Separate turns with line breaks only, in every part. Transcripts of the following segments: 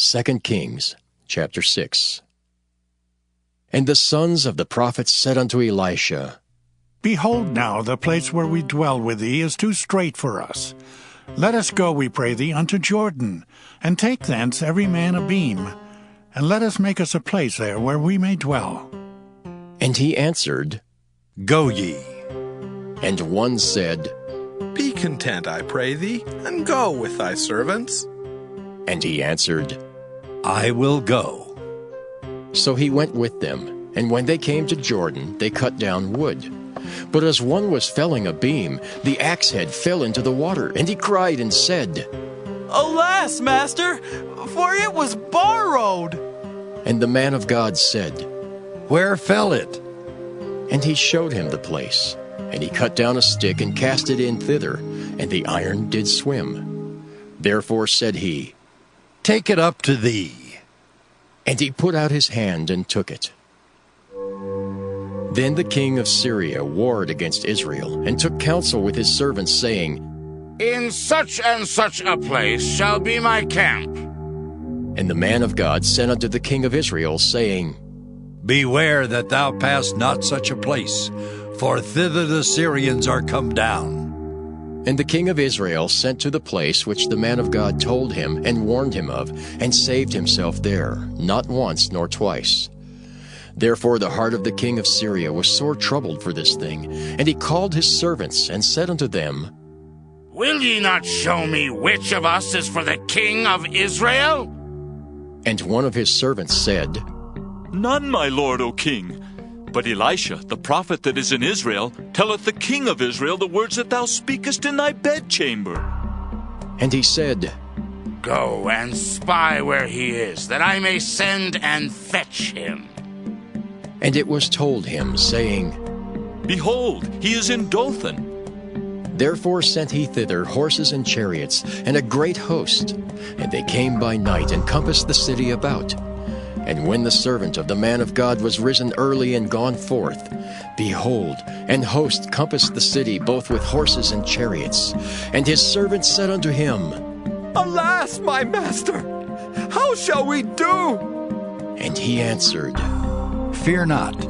2 Kings chapter 6. And the sons of the prophets said unto Elisha,
Behold now, the place where we dwell with thee is too strait for us. Let us go, we pray thee, unto Jordan, and take thence every man a beam, and let us make us a place there where we may dwell.
And he answered,
Go ye.
And one said,
Be content, I pray thee, and go with thy servants.
And he answered,
I will go.
So he went with them, and when they came to Jordan, they cut down wood. But as one was felling a beam, the axe head fell into the water, and he cried and said,
Alas, master, for it was borrowed.
And the man of God said,
Where fell it?
And he showed him the place. And he cut down a stick and cast it in thither, and the iron did swim. Therefore said he,
Take it up to thee.
And he put out his hand and took it. Then the king of Syria warred against Israel, and took counsel with his servants, saying,
In such and such a place shall be my camp.
And the man of God sent unto the king of Israel, saying,
Beware that thou pass not such a place, for thither the Syrians are come down.
And the king of Israel sent to the place which the man of God told him and warned him of, and saved himself there, not once nor twice. Therefore the heart of the king of Syria was sore troubled for this thing, and he called his servants, and said unto them,
Will ye not show me which of us is for the king of Israel?
And one of his servants said,
None, my lord, O king. But Elisha, the prophet that is in Israel, telleth the king of Israel the words that thou speakest in thy bedchamber.
And he said,
Go and spy where he is, that I may send and fetch him.
And it was told him, saying,
Behold, he is in Dothan.
Therefore sent he thither horses and chariots, and a great host. And they came by night, and compassed the city about. And when the servant of the man of God was risen early and gone forth, behold, an host compassed the city both with horses and chariots. And his servant said unto him,
Alas, my master, how shall we do?
And he answered,
Fear not,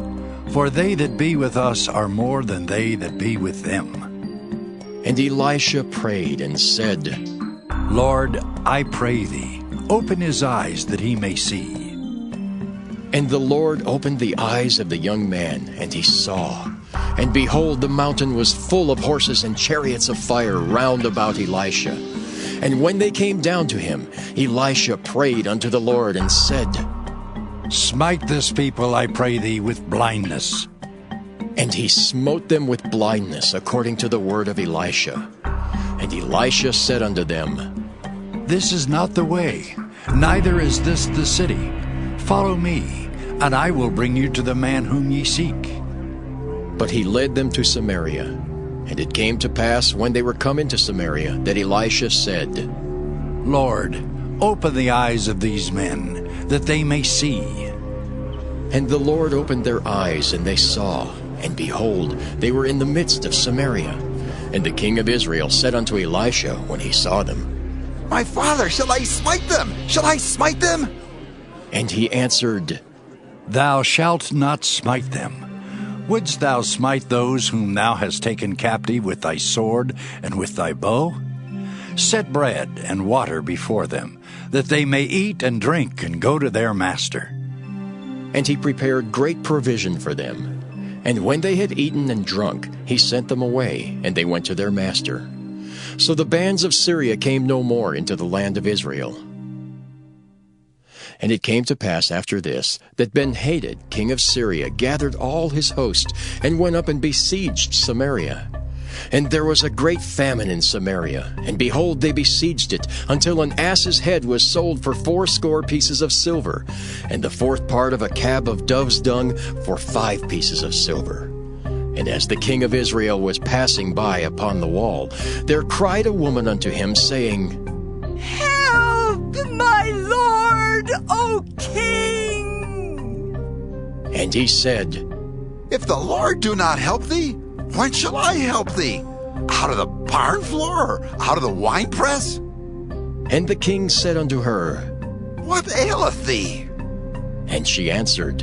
for they that be with us are more than they that be with them.
And Elisha prayed and said,
Lord, I pray thee, open his eyes that he may see.
And the Lord opened the eyes of the young man, and he saw. And behold, the mountain was full of horses and chariots of fire round about Elisha. And when they came down to him, Elisha prayed unto the Lord, and said,
Smite this people, I pray thee, with blindness.
And he smote them with blindness, according to the word of Elisha. And Elisha said unto them,
This is not the way, neither is this the city. Follow me, and I will bring you to the man whom ye seek.
But he led them to Samaria. And it came to pass, when they were come into Samaria, that Elisha said,
Lord, open the eyes of these men, that they may see.
And the Lord opened their eyes, and they saw. And behold, they were in the midst of Samaria. And the king of Israel said unto Elisha, when he saw them,
My father, shall I smite them? Shall I smite them?
And he answered,
Thou shalt not smite them. Wouldst thou smite those whom thou hast taken captive with thy sword and with thy bow? Set bread and water before them, that they may eat and drink and go to their master.
And he prepared great provision for them. And when they had eaten and drunk, he sent them away, and they went to their master. So the bands of Syria came no more into the land of Israel. And it came to pass after this, that Ben-Hadad, king of Syria, gathered all his host, and went up and besieged Samaria. And there was a great famine in Samaria, and behold, they besieged it, until an ass's head was sold for 80 pieces of silver, and the 4th part of a cab of dove's dung for 5 pieces of silver. And as the king of Israel was passing by upon the wall, there cried a woman unto him, saying,
Help, my lord, O king!
And he said,
If the Lord do not help thee, when shall I help thee? Out of the barn floor, or out of the winepress?
And the king said unto her,
what aileth thee?
And she answered,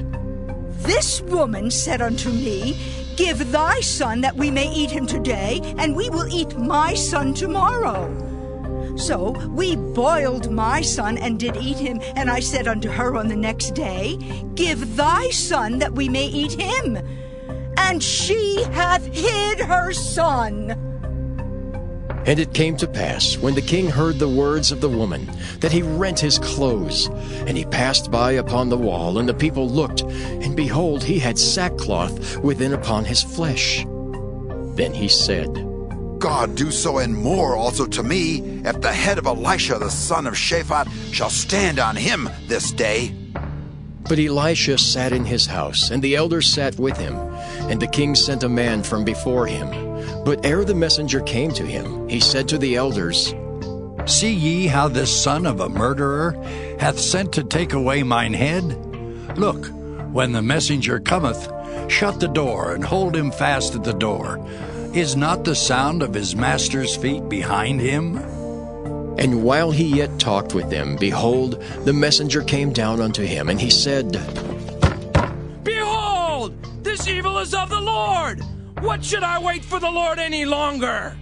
This woman said unto me, Give thy son that we may eat him today, and we will eat my son tomorrow. So we boiled my son and did eat him, and I said unto her on the next day, Give thy son that we may eat him. And she hath hid her son.
And it came to pass, when the king heard the words of the woman, that he rent his clothes. And he passed by upon the wall, and the people looked, and behold, he had sackcloth within upon his flesh. Then he said,
God do so and more also to me, if the head of Elisha the son of Shaphat shall stand on him this day.
But Elisha sat in his house, and the elders sat with him. And the king sent a man from before him. But ere the messenger came to him, he said to the elders,
See ye how this son of a murderer hath sent to take away mine head? Look, when the messenger cometh, shut the door, and hold him fast at the door. Is not the sound of his master's feet behind him?
And while he yet talked with them, behold, the messenger came down unto him, and he said,
Behold, this evil is of the Lord. What should I wait for the Lord any longer?